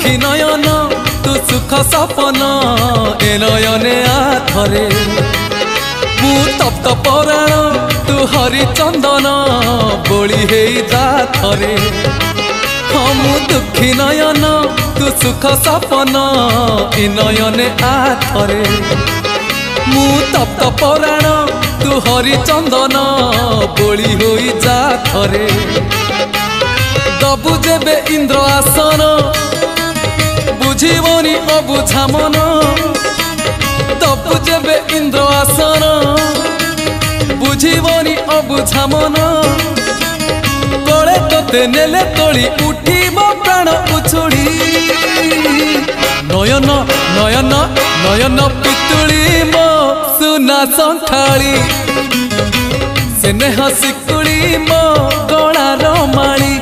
दुखी नयन तू सुख सपन ए नयने आथरे मु तप्त पराण तू हरिचंदन बोली हे जाथरे हाँ मु दुखी नयन तू सुख सपन ए नयने आथरे मु तप्त पराण तू हरिचंदन बोली हो जाथरे दबु जेबे इंद्र आसन बुझीबनी अबुझा मन दबु जेबे इंद्र आसन बुझीबनी अबुझा मन कले तोते नेले तोली उठीब प्राण उछुड़ी नयन नयन नयन पितुड़ी मो सुना संखाड़ी स्नेह शिकुड़ी मो गलार माली